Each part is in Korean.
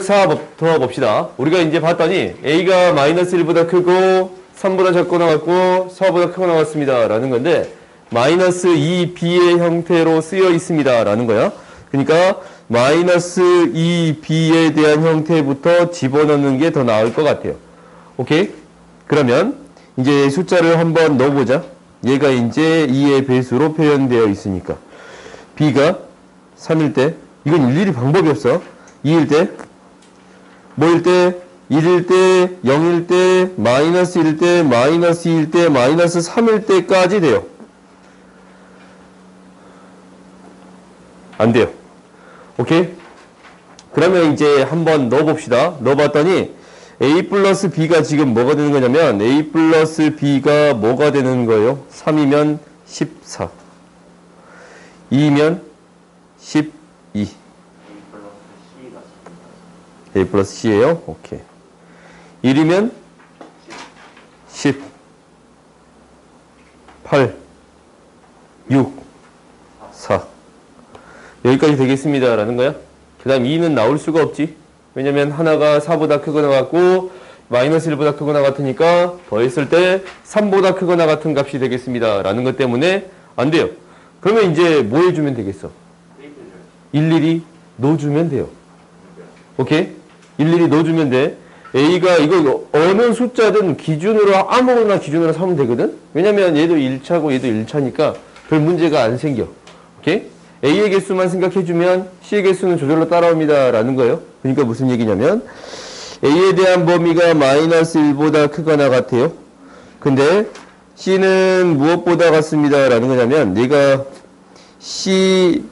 4부터 봅시다. 우리가 이제 봤더니 A가 마이너스 1보다 크고 3보다 작고 나왔고 4보다 크고 나왔습니다. 라는 건데 마이너스 2b의 형태로 쓰여 있습니다. 라는 거야. 그러니까 마이너스 2b에 대한 형태부터 집어넣는 게 더 나을 것 같아요. 오케이? 그러면 이제 숫자를 한번 넣어보자. 얘가 이제 2의 배수로 표현되어 있으니까 b가 3일 때 이건 일일이 방법이 없어. 2일 때 뭐일 때? 1일 때, 0일 때, 마이너스 1일 때, 마이너스 2일 때, 마이너스 3일 때까지 돼요. 안 돼요. 오케이? 그러면 이제 한번 넣어봅시다. 넣어봤더니 A 플러스 B가 지금 뭐가 되는 거냐면 A 플러스 B가 뭐가 되는 거예요? 3이면 14. 2면 12. A 플러스 C예요? 오케이. 1이면 10, 8, 6, 4. 여기까지 되겠습니다. 라는 거야. 그 다음 2는 나올 수가 없지. 왜냐면 하나가 4보다 크거나 같고 마이너스 1보다 크거나 같으니까 더했을 때 3보다 크거나 같은 값이 되겠습니다. 라는 것 때문에 안 돼요. 그러면 이제 뭐 해주면 되겠어? 일일이 넣어주면 돼요. 오케이? 일일이 넣어주면 돼. A가 이거 어느 숫자든 기준으로 아무거나 기준으로 삼으면 되거든? 왜냐면 얘도 1차고 얘도 1차니까 별 문제가 안 생겨. 오케이? A의 개수만 생각해주면 C의 개수는 저절로 따라옵니다. 라는 거예요. 그러니까 무슨 얘기냐면 A에 대한 범위가 마이너스 1보다 크거나 같아요. 근데 C는 무엇보다 같습니다. 라는 거냐면 얘가 C는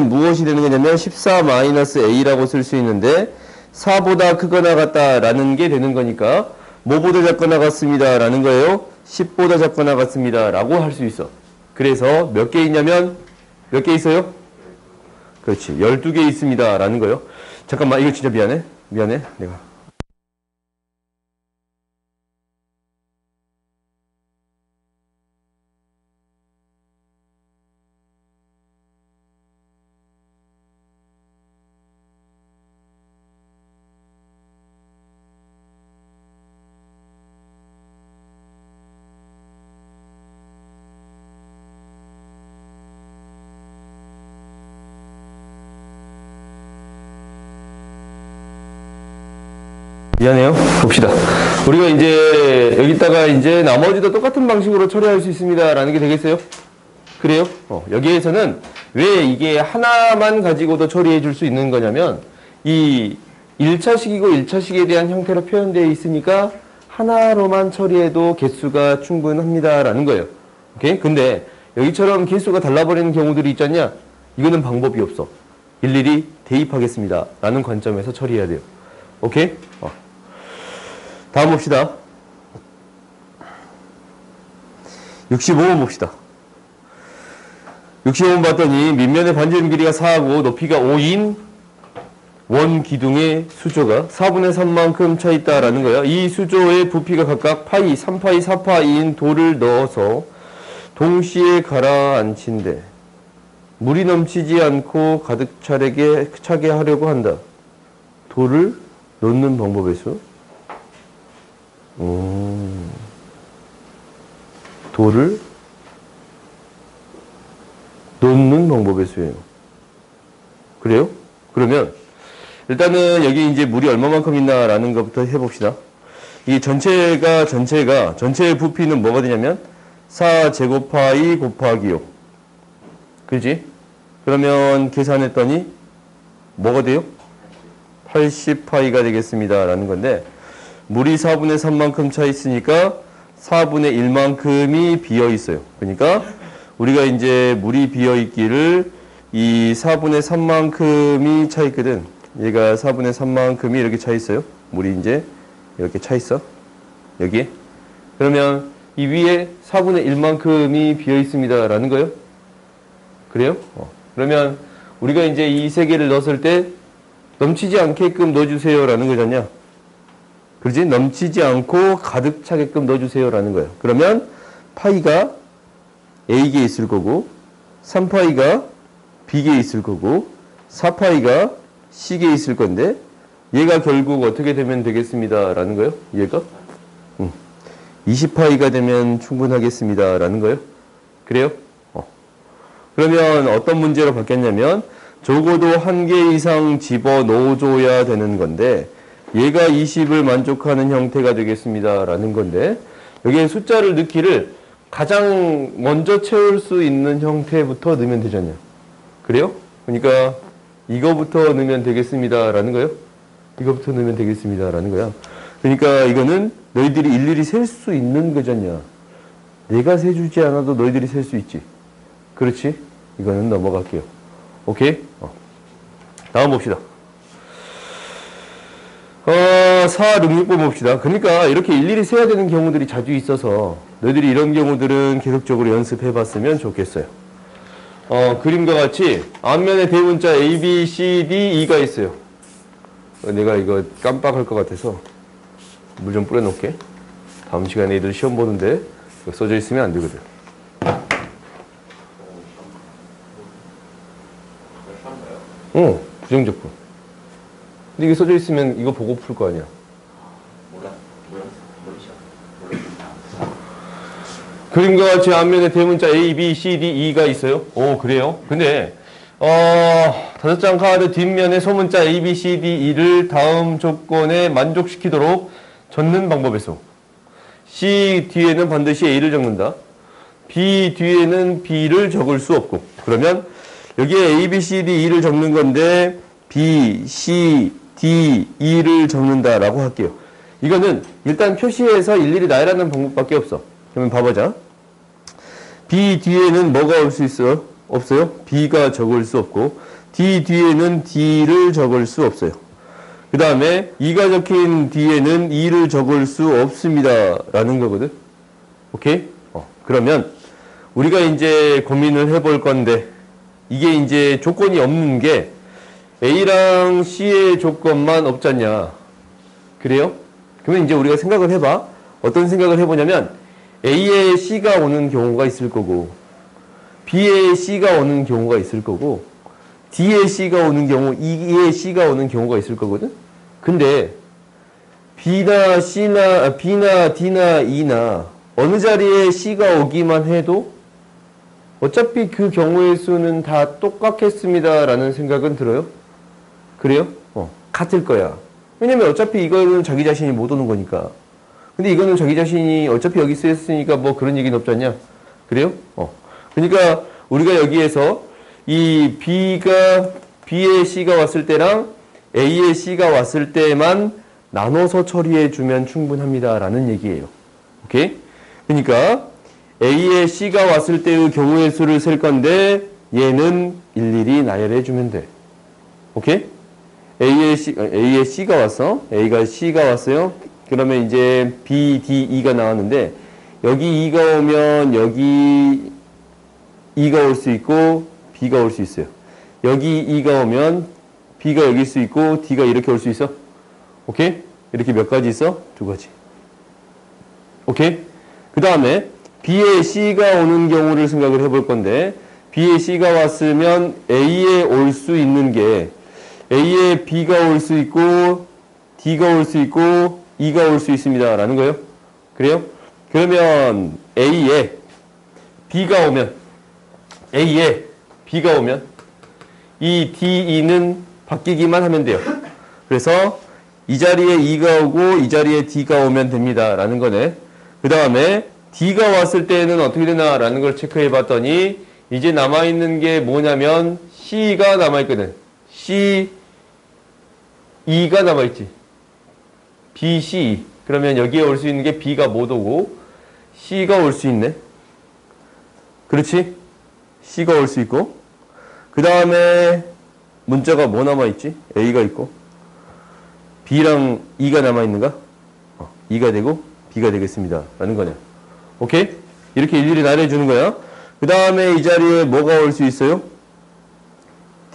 무엇이 되는 거냐면 14-A라고 쓸 수 있는데 4보다 크거나 같다라는 게 되는 거니까 뭐보다 작거나 같습니다. 라는 거예요. 10보다 작거나 같습니다. 라고 할 수 있어. 그래서 몇 개 있냐면 몇 개 있어요? 그렇지. 12개 있습니다. 라는 거예요. 잠깐만 이거 진짜 미안해. 내가. 미안해요. 봅시다. 우리가 이제 여기다가 이제 나머지도 똑같은 방식으로 처리할 수 있습니다. 라는 게 되겠어요? 그래요? 여기에서는 왜 이게 하나만 가지고도 처리해 줄 수 있는 거냐면 이 1차식이고 1차식에 대한 형태로 표현되어 있으니까 하나로만 처리해도 개수가 충분합니다. 라는 거예요. 오케이? 근데 여기처럼 개수가 달라버리는 경우들이 있잖냐? 이거는 방법이 없어. 일일이 대입하겠습니다. 라는 관점에서 처리해야 돼요. 오케이? 다음 봅시다. 65번 봅시다. 65번 봤더니 밑면의 반지름 길이가 4하고 높이가 5인 원 기둥의 수조가 4분의 3만큼 차 있다라는 거예요. 이 수조의 부피가 각각 파이, 3파이, 4파이인 돌을 넣어서 동시에 가라앉힌대. 물이 넘치지 않고 가득 차게 하려고 한다. 돌을 넣는 방법의 수? 돌을 넣는 방법의 수예요. 그래요? 그러면 일단은 여기 이제 물이 얼마만큼 있나라는 것부터 해봅시다. 이 전체의 부피는 뭐가 되냐면 4제곱파이 곱하기 5. 그지? 그러면 계산했더니 뭐가 돼요? 80파이가 되겠습니다. 라는 건데 물이 4분의 3만큼 차 있으니까 4분의 1만큼이 비어 있어요. 그러니까 우리가 이제 물이 비어 있기를 이 4분의 3만큼이 차 있거든. 얘가 4분의 3만큼이 이렇게 차 있어요. 물이 이제 이렇게 차 있어. 여기에. 그러면 이 위에 4분의 1만큼이 비어 있습니다. 라는 거예요. 그래요? 그러면 우리가 이제 이 세 개를 넣었을 때 넘치지 않게끔 넣어주세요. 라는 거잖냐. 그렇지? 넘치지 않고 가득 차게끔 넣어주세요. 라는 거예요. 그러면 파이가 A개에 있을 거고 3파이가 B개에 있을 거고 4파이가 C개 있을 건데 얘가 결국 어떻게 되면 되겠습니다 라는 거예요? 얘가 20파이가 되면 충분하겠습니다 라는 거예요? 그래요? 그러면 어떤 문제로 바뀌었냐면 적어도 한 개 이상 집어넣어줘야 되는 건데 얘가 20을 만족하는 형태가 되겠습니다 라는 건데 여기에 숫자를 넣기를 가장 먼저 채울 수 있는 형태부터 넣으면 되잖아요. 그래요? 그러니까 이거부터 넣으면 되겠습니다 라는 거예요. 이거부터 넣으면 되겠습니다 라는 거야. 그러니까 이거는 너희들이 일일이 셀 수 있는 거잖냐. 내가 세주지 않아도 너희들이 셀 수 있지. 그렇지? 이거는 넘어갈게요. 오케이? 다음 봅시다. 4, 6, 6번 봅시다. 그러니까 이렇게 일일이 세야 되는 경우들이 자주 있어서 너희들이 이런 경우들은 계속적으로 연습해 봤으면 좋겠어요. 그림과 같이 앞면에 대문자 A, B, C, D, E가 있어요. 내가 이거 깜빡할 것 같아서 물 좀 뿌려 놓을게. 다음 시간에 애들 시험 보는데 이거 써져 있으면 안 되거든. 부정적분. 근데 이게 써져 있으면 이거 보고 풀 거 아니야. 그림과 같이 앞면에 대문자 A, B, C, D, E가 있어요. 오, 그래요? 근데 5장 카드 뒷면에 소문자 A, B, C, D, E를 다음 조건에 만족시키도록 적는 방법에서 C 뒤에는 반드시 A를 적는다. B 뒤에는 B를 적을 수 없고 그러면 여기에 A, B, C, D, E를 적는 건데 B, C, D, E를 적는다라고 할게요. 이거는 일단 표시해서 일일이 나열하는 방법밖에 없어. 그러면 봐보자. B 뒤에는 뭐가 올 수 있어요? 없어요? B가 적을 수 없고 D 뒤에는 D를 적을 수 없어요. 그 다음에 E가 적힌 뒤에는 E를 적을 수 없습니다 라는 거거든. 오케이? 그러면 우리가 이제 고민을 해볼 건데 이게 이제 조건이 없는 게 A랑 C의 조건만 없잖냐. 그래요? 그러면 이제 우리가 생각을 해봐. 어떤 생각을 해보냐면 A에 C가 오는 경우가 있을 거고 B에 C가 오는 경우가 있을 거고 D에 C가 오는 경우 E에 C가 오는 경우가 있을 거거든. 근데 B나 D나 E나 어느 자리에 C가 오기만 해도 어차피 그 경우의 수는 다 똑같겠습니다 라는 생각은 들어요? 그래요? 같을 거야. 왜냐면 어차피 이거는 자기 자신이 못 오는 거니까. 근데 이거는 자기 자신이 어차피 여기 쓰였으니까 뭐 그런 얘기는 없잖냐. 그래요? 그러니까 우리가 여기에서 이 B에 C가 왔을 때랑 A에 C가 왔을 때만 나눠서 처리해 주면 충분합니다 라는 얘기예요. 오케이? 그러니까 A에 C가 왔을 때의 경우의 수를 셀 건데 얘는 일일이 나열해 주면 돼. 오케이? A에 C가 왔어. A가 C가 왔어요. 그러면 이제 B, D, E가 나왔는데 여기 E가 오면 여기 E가 올 수 있고 B가 올 수 있어요. 여기 E가 오면 B가 여기 수 있고 D가 이렇게 올 수 있어. 오케이? 이렇게 몇 가지 있어? 2가지. 오케이? 그 다음에 B에 C가 오는 경우를 생각을 해볼 건데 B에 C가 왔으면 A에 올 수 있는 게 A에 B가 올 수 있고 D가 올 수 있고 E가 올 수 있습니다 라는 거예요. 그래요? 그러면 A에 B가 오면 이 D, E는 바뀌기만 하면 돼요. 그래서 이 자리에 E가 오고 이 자리에 D가 오면 됩니다 라는 거네. 그 다음에 D가 왔을 때는 어떻게 되나 라는 걸 체크해 봤더니 이제 남아있는 게 뭐냐면 C가 남아있거든. C, E가 남아있지. B, C. 그러면 여기에 올 수 있는 게 B가 못 오고 C가 올 수 있네. 그렇지? C가 올 수 있고 그 다음에 문자가 뭐 남아있지? A가 있고 B랑 E가 남아있는가? E가 되고 B가 되겠습니다 라는 거냐. 오케이? 이렇게 일일이 나열해주는 거야. 그 다음에 이 자리에 뭐가 올 수 있어요?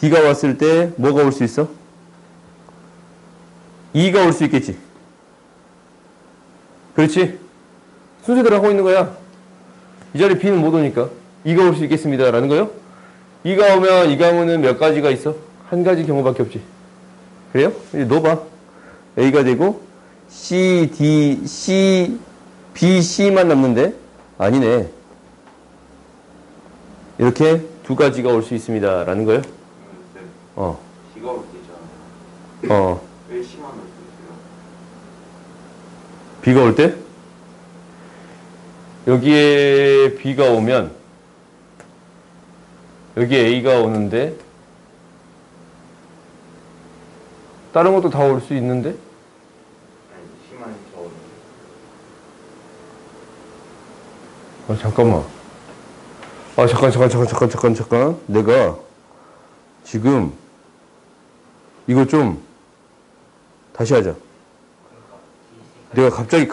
D가 왔을 때 뭐가 올 수 있어? E가 올 수 있겠지. 그렇지? 순서대로 하고 있는 거야. 이 자리에 B는 못 오니까 E가 올 수 있겠습니다 라는 거요. E가 오면 이 경우는 몇 가지가 있어? 한 가지 경우밖에 없지. 그래요? 이제 넣어봐. A가 되고 C, D, C, B, C만 남는데 아니네. 이렇게 두 가지가 올 수 있습니다. 라는 거예요. 어. B가 올 때 있잖아요. 어. 왜 C만 올 수 있어요? B가 올 때? 여기에 B가 오면 여기에 A가 오는데 다른 것도 다 올 수 있는데? 아니, C만 저 오는. 잠깐만. 잠깐. 내가 지금 이거 좀 다시 하자. 내가 갑자기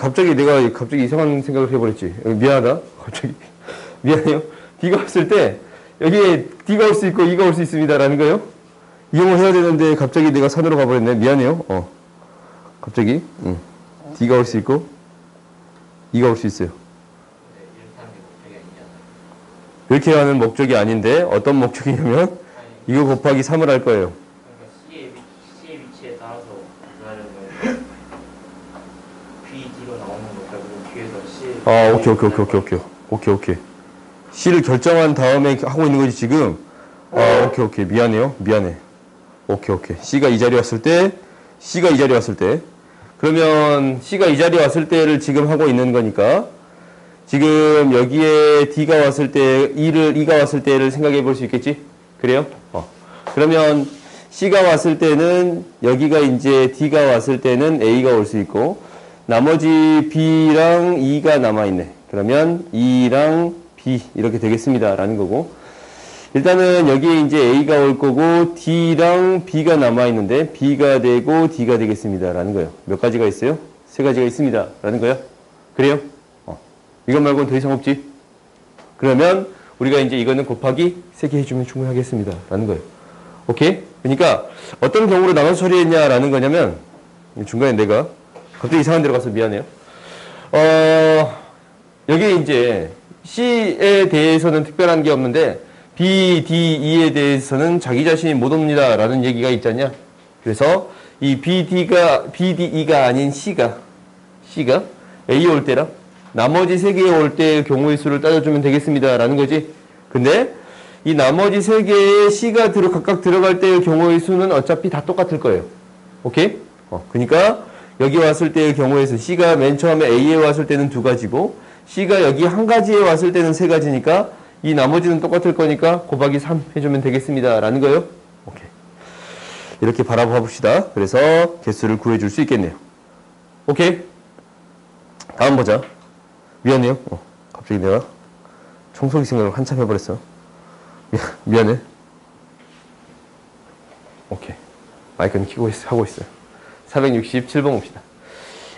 이상한 생각을 해버렸지. 미안하다. 갑자기. 미안해요. D가 왔을 때 여기에 D가 올 수 있고 E가 올 수 있습니다라는 거예요. 이용을 해야 되는데 갑자기 내가 산으로 가버렸네. 미안해요. 갑자기. D가 올 수 있고 E가 올 수 있어요. 이렇게 하는 목적이 아닌데 어떤 목적이냐면 이거 곱하기 3을 할 거예요. 그러니까 C의 위치에 따라서 구하는 거예요. B, D로 나오는 것하고 뒤에서 C. 오케이. C를 결정한 다음에 하고 있는 거지 지금. 오케이. 미안해. 오케이. C가 이 자리에 왔을 때 그러면 C가 이 자리에 왔을 때를 지금 하고 있는 거니까 지금 여기에 D가 왔을 때 E가 왔을 때를 생각해 볼 수 있겠지? 그래요? 그러면 C가 왔을 때는 여기가 이제 D가 왔을 때는 A가 올 수 있고 나머지 B랑 E가 남아있네. 그러면 E랑 B 이렇게 되겠습니다. 라는 거고 일단은 여기에 이제 A가 올 거고 D랑 B가 남아있는데 B가 되고 D가 되겠습니다. 라는 거예요. 몇 가지가 있어요? 세 가지가 있습니다. 라는 거예요. 그래요? 이것 말고는 더 이상 없지? 그러면 우리가 이제 이거는 곱하기 3개 해주면 충분하겠습니다. 라는 거예요. 오케이? 그러니까 어떤 경우로 나눠서 처리했냐라는 거냐면 중간에 내가 갑자기 이상한 데로 가서 미안해요. 여기 이제 C에 대해서는 특별한 게 없는데 B, D, E에 대해서는 자기 자신이 못 옵니다. 라는 얘기가 있잖냐? 그래서 이 B, D, E가 아닌 C가 A 올 때랑 나머지 3개에 올 때 경우의 수를 따져주면 되겠습니다. 라는 거지. 근데 이 나머지 3개에 C가 각각 들어갈 때의 경우의 수는 어차피 다 똑같을 거예요. 오케이? 그러니까 여기 왔을 때의 경우의 수 C가 맨 처음에 A에 왔을 때는 2가지고 C가 여기 한 가지에 왔을 때는 3가지니까 이 나머지는 똑같을 거니까 곱하기 3 해주면 되겠습니다. 라는 거예요. 오케이. 이렇게 바라봐 봅시다. 그래서 개수를 구해줄 수 있겠네요. 오케이? 다음 보자. 미안해요. 갑자기 내가 청소기 생각을 한참 해버렸어. 미안해. 오케이. 마이크는 켜고 하고 있어요. 467번 봅시다.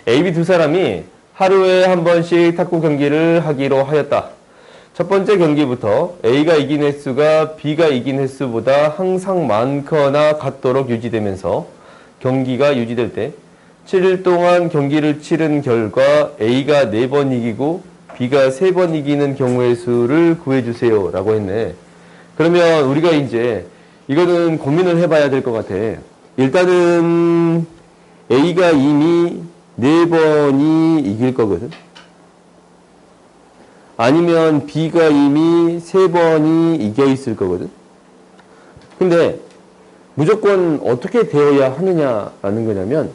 A, B 두 사람이 하루에 한 번씩 탁구 경기를 하기로 하였다. 첫 번째 경기부터 A가 이긴 횟수가 B가 이긴 횟수보다 항상 많거나 같도록 유지되면서 경기가 유지될 때 7일 동안 경기를 치른 결과 A가 4번 이기고 B가 3번 이기는 경우의 수를 구해주세요. 라고 했네. 그러면 우리가 이제 이거는 고민을 해봐야 될 것 같아. 일단은 A가 이미 4번이 이길 거거든. 아니면 B가 이미 3번이 이겨 있을 거거든. 근데 무조건 어떻게 되어야 하느냐라는 거냐면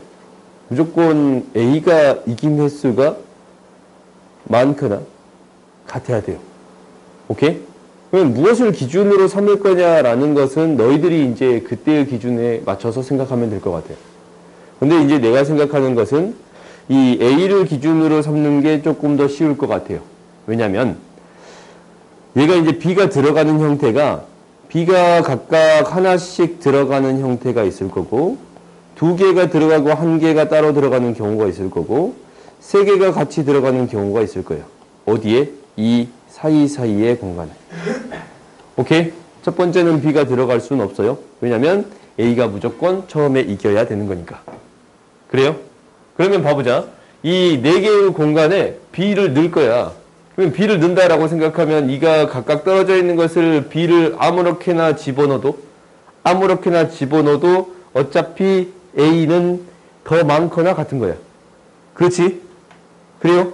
무조건 A가 이긴 횟수가 많거나 같아야 돼요. 오케이? 그럼 무엇을 기준으로 삼을 거냐라는 것은 너희들이 이제 그때의 기준에 맞춰서 생각하면 될 것 같아요. 근데 이제 내가 생각하는 것은 이 A를 기준으로 삼는 게 조금 더 쉬울 것 같아요. 왜냐면 얘가 이제 B가 들어가는 형태가 B가 각각 하나씩 들어가는 형태가 있을 거고 2개가 들어가고 1개가 따로 들어가는 경우가 있을 거고 3개가 같이 들어가는 경우가 있을 거예요. 어디에? 이 사이사이의 공간에. 오케이? 첫 번째는 B가 들어갈 수는 없어요. 왜냐면 A가 무조건 처음에 이겨야 되는 거니까. 그래요? 그러면 봐보자. 이 4개의 공간에 B를 넣을 거야. 그럼 B를 넣는다라고 생각하면 이가 각각 떨어져 있는 것을 B를 아무렇게나 집어넣어도 어차피 A는 더 많거나 같은 거야. 그렇지? 그래요?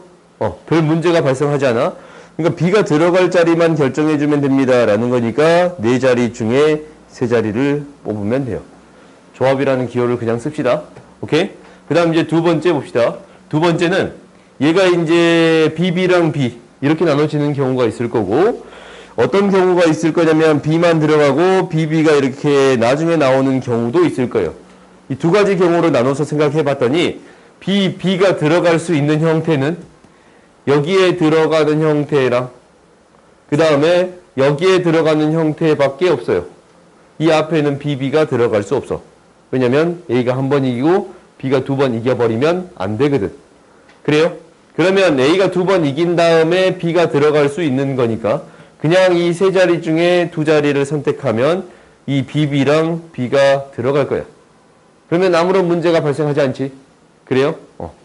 별 문제가 발생하지 않아. 그러니까 B가 들어갈 자리만 결정해주면 됩니다. 라는 거니까 4자리 중에 3자리를 뽑으면 돼요. 조합이라는 기호를 그냥 씁시다. 오케이? 그 다음 이제 두 번째 봅시다. 두 번째는 얘가 이제 BB랑 B 이렇게 나눠지는 경우가 있을 거고, 어떤 경우가 있을 거냐면 B만 들어가고 BB가 이렇게 나중에 나오는 경우도 있을 거예요. 이 두 가지 경우로 나눠서 생각해 봤더니 B가 들어갈 수 있는 형태는 여기에 들어가는 형태랑 그 다음에 여기에 들어가는 형태밖에 없어요. 이 앞에는 BB가 들어갈 수 없어. 왜냐면 A가 한 번 이기고 B가 2번 이겨버리면 안 되거든. 그래요? 그러면 A가 2번 이긴 다음에 B가 들어갈 수 있는 거니까 그냥 이 3자리 중에 2자리를 선택하면 이 BB랑 B가 들어갈 거야. 그러면 아무런 문제가 발생하지 않지. 그래요?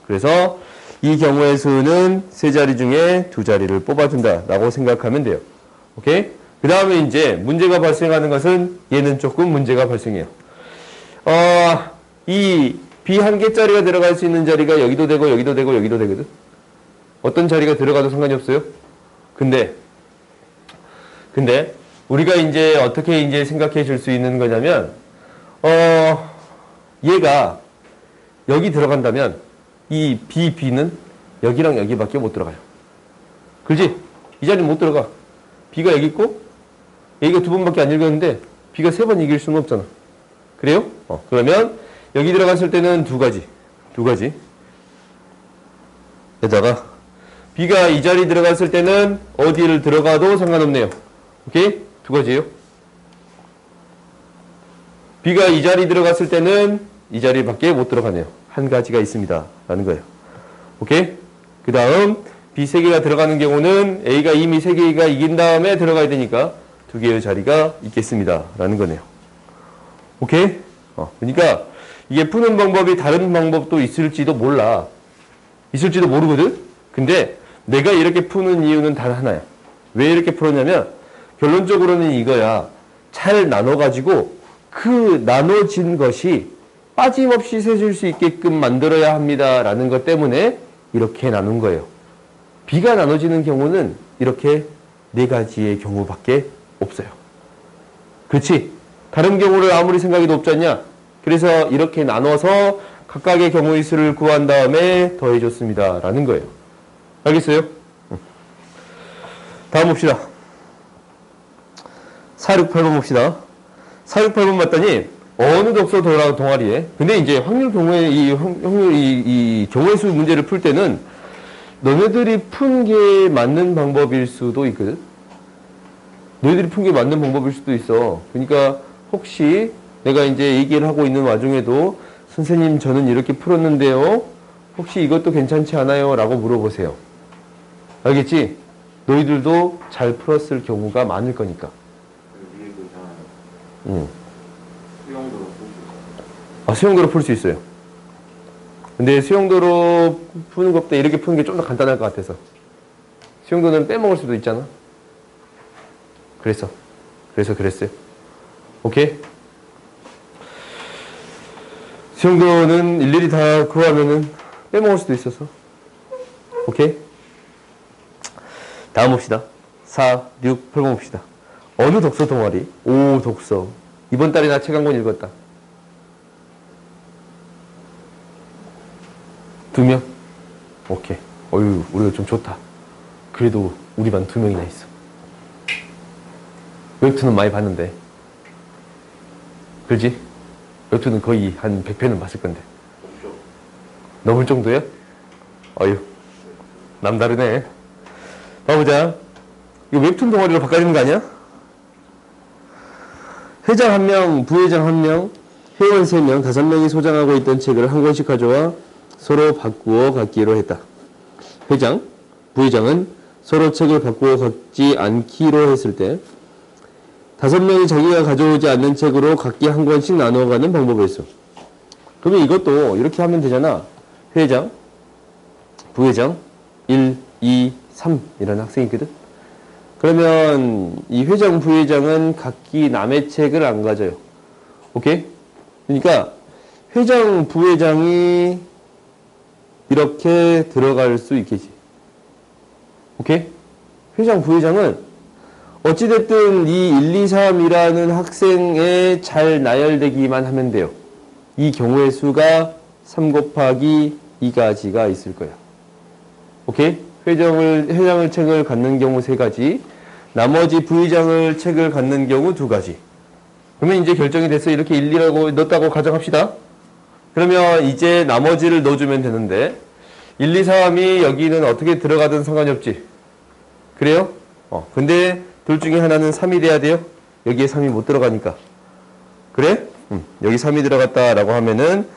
그래서 이 경우의 수는 3자리 중에 2자리를 뽑아준다 라고 생각하면 돼요. 오케이? 그 다음에 이제 문제가 발생하는 것은 얘는 조금 문제가 발생해요. 이 B 한 개짜리가 들어갈 수 있는 자리가 여기도 되고 여기도 되고 여기도 되거든. 어떤 자리가 들어가도 상관이 없어요. 근데 우리가 이제 어떻게 이제 생각해 줄 수 있는 거냐면 얘가 여기 들어간다면 이 B는 여기랑 여기밖에 못 들어가요. 그렇지? 이 자리는 못 들어가. B가 여기 있고 A가 2번밖에 안 읽었는데 B가 3번 이길 수는 없잖아. 그래요? 그러면 여기 들어갔을 때는 두 가지 에다가 B가 이 자리 들어갔을 때는 어디를 들어가도 상관없네요. 오케이? 두 가지예요. B가 이 자리 들어갔을 때는 이 자리밖에 못 들어가네요. 한 가지가 있습니다. 라는 거예요. 오케이? 그 다음 B 3개가 들어가는 경우는 A가 이미 3개가 이긴 다음에 들어가야 되니까 2개의 자리가 있겠습니다. 라는 거네요. 오케이? 그러니까 이게 푸는 방법이 다른 방법도 있을지도 몰라. 있을지도 모르거든? 근데 내가 이렇게 푸는 이유는 단 하나야. 왜 이렇게 풀었냐면 결론적으로는 이거야. 잘 나눠가지고 그 나눠진 것이 빠짐없이 세줄 수 있게끔 만들어야 합니다. 라는 것 때문에 이렇게 나눈 거예요. B가 나눠지는 경우는 이렇게 4가지의 경우밖에 없어요. 그렇지? 다른 경우를 아무리 생각해도 없지 않냐? 그래서 이렇게 나눠서 각각의 경우의 수를 구한 다음에 더해줬습니다. 라는 거예요. 알겠어요? 다음 봅시다. 468번 봅시다. 468번 봤더니 어느 독서 동아리에 근데 이제 확률 경우에 이 경우의 수 문제를 풀 때는 너네들이 푼 게 맞는 방법일 수도 있거든. 너희들이 푼 게 맞는 방법일 수도 있어. 그러니까 혹시 내가 이제 얘기를 하고 있는 와중에도 선생님 저는 이렇게 풀었는데요. 혹시 이것도 괜찮지 않아요? 라고 물어보세요. 알겠지? 너희들도 잘 풀었을 경우가 많을 거니까. 위에 그 있잖아요. 응. 수영도로 풀 수 있어요. 수영도로 풀 수 있어요. 근데 수영도로 푸는 것보다 이렇게 푸는 게 좀 더 간단할 것 같아서. 수영도는 빼먹을 수도 있잖아. 그랬어요. 오케이? 수영도는 일일이 다 구하면은 빼먹을 수도 있어서. 오케이? 다음 봅시다. 4, 6, 8번 봅시다. 어느 독서 동아리? 오, 독서. 이번 달에 나 책 한 권 읽었다. 2명? 오케이. 어휴, 우리가 좀 좋다. 그래도 우리 반 2명이나 있어. 웹툰은 많이 봤는데. 그렇지? 웹툰은 거의 한 100편은 봤을 건데. 없죠. 넘을 정도야? 어휴, 남다르네. 봐보자. 이거 웹툰 동아리로 바꿔주는 거 아니야? 회장 1명, 부회장 1명, 회원 3명, 5명이 소장하고 있던 책을 한 권씩 가져와 서로 바꾸어 갖기로 했다. 회장, 부회장은 서로 책을 바꾸어 갖지 않기로 했을 때 5명이 자기가 가져오지 않는 책으로 각기 한 권씩 나눠가는 방법이었어. 그러면 이것도 이렇게 하면 되잖아. 회장, 부회장, 1, 2, 3 이라는 학생이 있거든. 그러면 이 회장, 부회장은 각기 남의 책을 안 가져요. 오케이? 그러니까 회장, 부회장이 이렇게 들어갈 수 있겠지. 오케이? 회장, 부회장은 어찌됐든 이 1, 2, 3이라는 학생에 잘 나열되기만 하면 돼요. 이 경우의 수가 3 곱하기 2가지가 있을 거야. 오케이? 회장을 책을 갖는 경우 3가지, 나머지 부회장을 책을 갖는 경우 2가지. 그러면 이제 결정이 됐어요. 이렇게 1, 2라고 넣었다고 가정합시다. 그러면 이제 나머지를 넣어주면 되는데 1, 2, 3이 여기는 어떻게 들어가든 상관이 없지. 그래요? 근데 둘 중에 하나는 3이 돼야 돼요. 여기에 3이 못 들어가니까. 그래? 여기 3이 들어갔다라고 하면은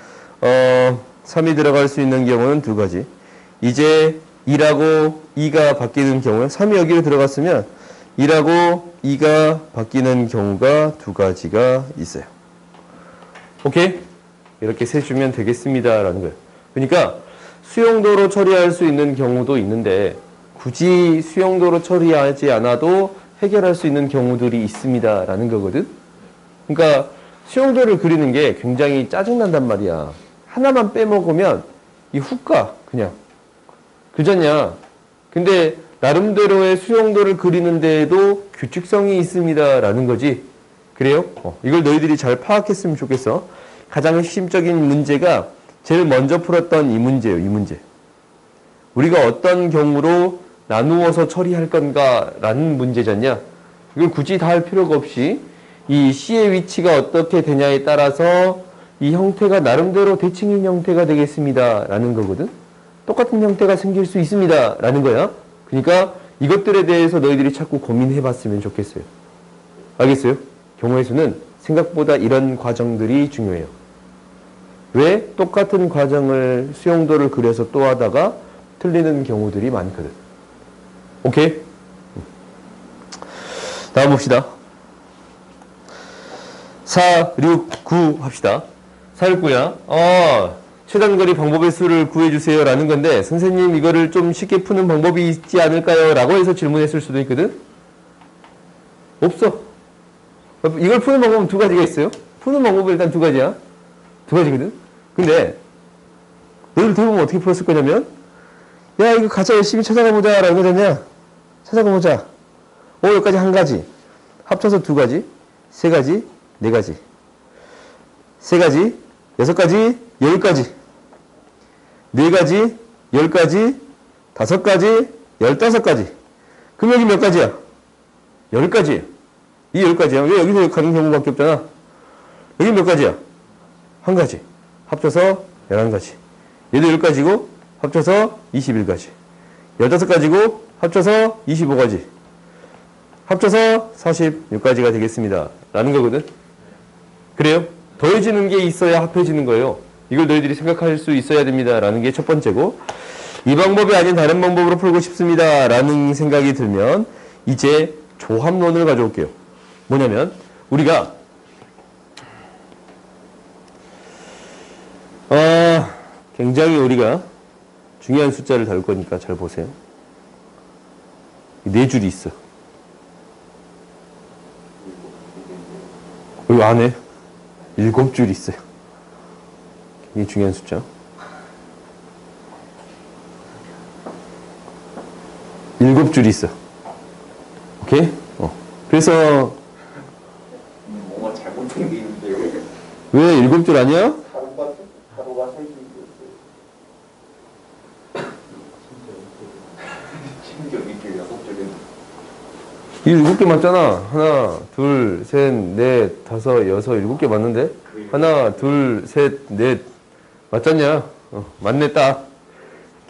3이 들어갈 수 있는 경우는 2가지. 이제 2라고 2가 바뀌는 경우는 3이 여기로 들어갔으면 2라고 2가 바뀌는 경우가 2가지가 있어요. 오케이? 이렇게 세주면 되겠습니다. 라는 거예요. 그러니까 수용도로 처리할 수 있는 경우도 있는데 굳이 수용도로 처리하지 않아도 해결할 수 있는 경우들이 있습니다. 라는 거거든. 그러니까 수용도를 그리는 게 굉장히 짜증난단 말이야. 하나만 빼먹으면 이 훅 가. 그냥. 그잖냐. 근데 나름대로의 수용도를 그리는 데에도 규칙성이 있습니다. 라는 거지. 그래요? 이걸 너희들이 잘 파악했으면 좋겠어. 가장 핵심적인 문제가 제일 먼저 풀었던 이 문제예요. 이 문제. 우리가 어떤 경우로 나누어서 처리할 건가라는 문제잖냐. 이걸 굳이 다 할 필요가 없이 이 C의 위치가 어떻게 되냐에 따라서 이 형태가 나름대로 대칭인 형태가 되겠습니다. 라는 거거든. 똑같은 형태가 생길 수 있습니다. 라는 거야. 그러니까 이것들에 대해서 너희들이 자꾸 고민해 봤으면 좋겠어요. 알겠어요? 경우의 수는 생각보다 이런 과정들이 중요해요. 왜? 똑같은 과정을 수용도를 그려서 또 하다가 틀리는 경우들이 많거든. 오케이? 다음 봅시다. 4, 6, 9 합시다. 4, 6, 9야. 최단거리 방법의 수를 구해주세요. 라는 건데, 선생님 이거를 좀 쉽게 푸는 방법이 있지 않을까요? 라고 해서 질문했을 수도 있거든? 없어. 이걸 푸는 방법은 2가지가 있어요. 푸는 방법은 일단 2가지야. 2가지거든? 근데, 너희들 들어보면 어떻게 풀었을 거냐면, 야, 이거 가자, 열심히 찾아가보자. 라는 거잖냐? 찾아가보자. 여기까지 1가지. 합쳐서 2가지. 3가지. 4가지. 3가지. 6가지. 10가지. 4가지. 10가지. 5가지. 15가지. 그럼 여기 몇 가지야? 10가지. 이 10가지야. 왜 여기서 가는 경우밖에 없잖아. 여기 몇 가지야? 1가지. 합쳐서 11가지. 얘도 10가지고 합쳐서 21가지. 15가지고 합쳐서 25가지. 합쳐서 46가지가 되겠습니다. 라는 거거든. 그래요? 더해지는 게 있어야 합해지는 거예요. 이걸 너희들이 생각할 수 있어야 됩니다. 라는 게 첫 번째고, 이 방법이 아닌 다른 방법으로 풀고 싶습니다. 라는 생각이 들면 이제 조합론을 가져올게요. 뭐냐면 우리가 굉장히 우리가 중요한 숫자를 다룰 거니까 잘 보세요. 4줄이 있어. 여기 안에 7줄이 있어요. 이게 중요한 숫자. 7줄이 있어. 오케이? 그래서 뭔가 잘못된 게 있는데 왜 7줄 아니야? 가로가 3개 심지어 밑에 6줄은 이 7개 맞잖아. 하나, 둘, 셋, 넷, 다섯, 여섯, 7개 맞는데? 하나, 둘, 셋, 넷. 맞잖냐? 맞네, 딱.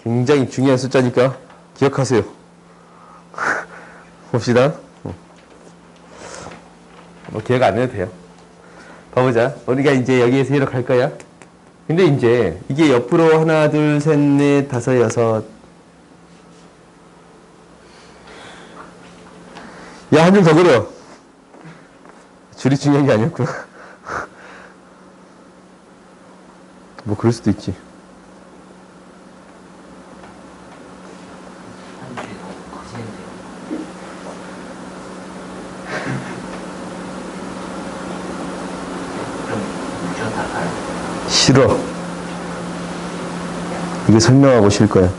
굉장히 중요한 숫자니까 기억하세요. 봅시다. 기억 안 해도 돼요. 봐보자. 우리가 이제 여기에서 해석할 거야. 근데 이제 이게 옆으로 하나, 둘, 셋, 넷, 다섯, 여섯. 야, 한 줄 더 그려. 줄이 중요한 게 아니었구나. 뭐 그럴 수도 있지. 한 줄이 너무 커지는데요. 그럼 무조건 다 가요? 싫어. 이거 설명하고 쉴 거야.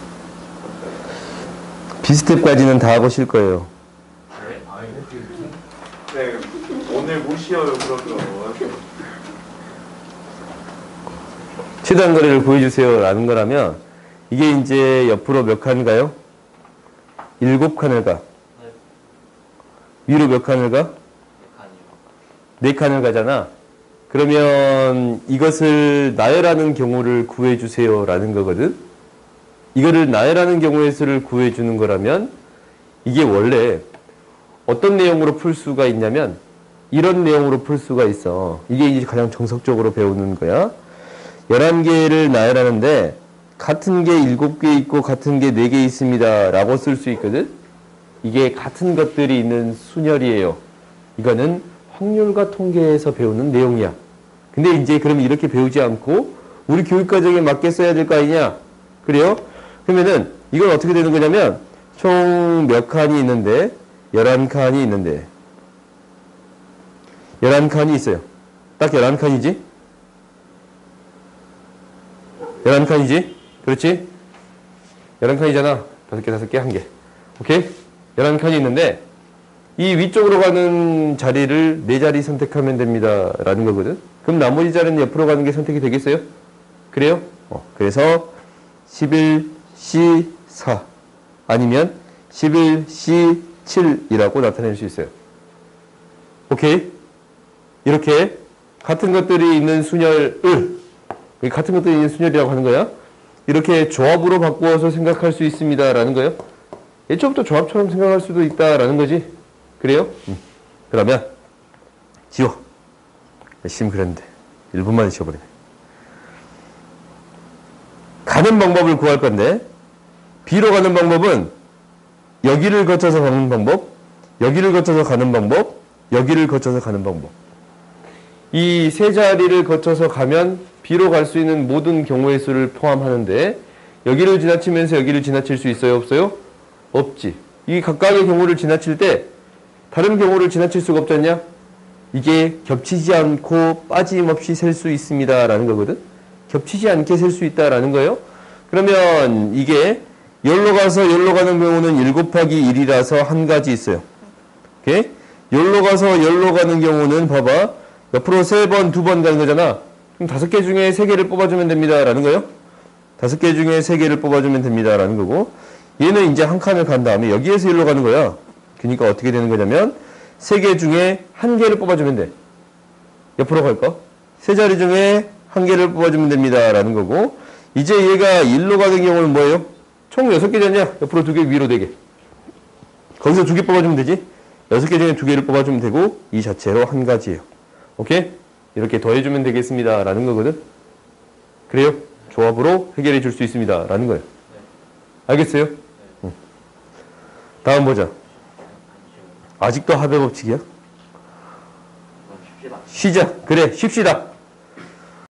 비스텝까지는 다 하고 쉴 거예요. 네, 오늘 못 쉬어요, 그러면. 최단 거리를 보여주세요 라는 거라면 이게 이제 옆으로 몇 칸을 가요? 7칸을 가. 위로 몇 칸을 가? 4칸을 가잖아. 그러면 이것을 나열하는 경우를 구해주세요 라는 거거든. 이거를 나열하는 경우의 수를 구해주는 거라면 이게 원래 어떤 내용으로 풀 수가 있냐면 이런 내용으로 풀 수가 있어. 이게 이제 가장 정석적으로 배우는 거야. 11개를 나열하는데 같은 게 7개 있고 같은 게 4개 있습니다 라고 쓸 수 있거든. 이게 같은 것들이 있는 순열이에요. 이거는 확률과 통계에서 배우는 내용이야. 근데 이제 그러면 이렇게 배우지 않고 우리 교육과정에 맞게 써야 될 거 아니냐? 그래요? 그러면은 이건 어떻게 되는 거냐면 총 몇 칸이 있는데 11칸이 있는데 11칸이 있어요. 딱 11칸이지? 11칸이지? 그렇지? 11칸이잖아. 5개, 5개, 1개. 오케이? 11칸이 있는데 이 위쪽으로 가는 자리를 4자리 선택하면 됩니다 라는 거거든. 그럼 나머지 자리는 옆으로 가는 게 선택이 되겠어요? 그래요? 그래서 11C4 아니면 11C7이라고 나타낼 수 있어요. 오케이? 이렇게 같은 것들이 있는 순열을 같은 것들이 있는 순열이라고 하는 거야. 이렇게 조합으로 바꾸어서 생각할 수 있습니다 라는 거예요. 예초부터 조합처럼 생각할 수도 있다라는 거지. 그래요? 그러면 지워. 열심히 그랬는데 1분 만에 지워버리네. 가는 방법을 구할 건데 B로 가는 방법은 여기를 거쳐서 가는 방법, 여기를 거쳐서 가는 방법, 여기를 거쳐서 가는 방법. 이 세 자리를 거쳐서 가면 B로 갈 수 있는 모든 경우의 수를 포함하는데 여기를 지나치면서 여기를 지나칠 수 있어요? 없어요? 없지. 이 각각의 경우를 지나칠 때 다른 경우를 지나칠 수가 없지 않냐? 이게 겹치지 않고 빠짐없이 셀 수 있습니다 라는 거거든. 겹치지 않게 셀 수 있다라는 거예요. 그러면 이게 열로 가서 열로 가는 경우는 1 곱하기 1이라서 한 가지 있어요. 오케이? 열로 가서 열로 가는 경우는 봐봐. 옆으로 3번, 2번 가는 거잖아. 그럼 5개 중에 3개를 뽑아주면 됩니다 라는 거예요. 5개 중에 3개를 뽑아주면 됩니다 라는 거고, 얘는 이제 한 칸을 간 다음에 여기에서 일로 가는 거야. 그러니까 어떻게 되는 거냐면 3개 중에 1개를 뽑아주면 돼. 옆으로 갈까? 3자리 중에 1개를 뽑아주면 됩니다 라는 거고, 이제 얘가 1로 가는 경우는 뭐예요? 총 6개잖냐? 옆으로 2개, 위로 4개. 거기서 2개 뽑아주면 되지? 6개 중에 2개를 뽑아주면 되고, 이 자체로 한 가지예요. 오케이? 이렇게 더해주면 되겠습니다 라는 거거든. 그래요? 조합으로 해결해 줄 수 있습니다 라는 거예요. 알겠어요? 응. 다음 보자. 아직도 합의 법칙이야? 쉬자. 그래, 쉽시다.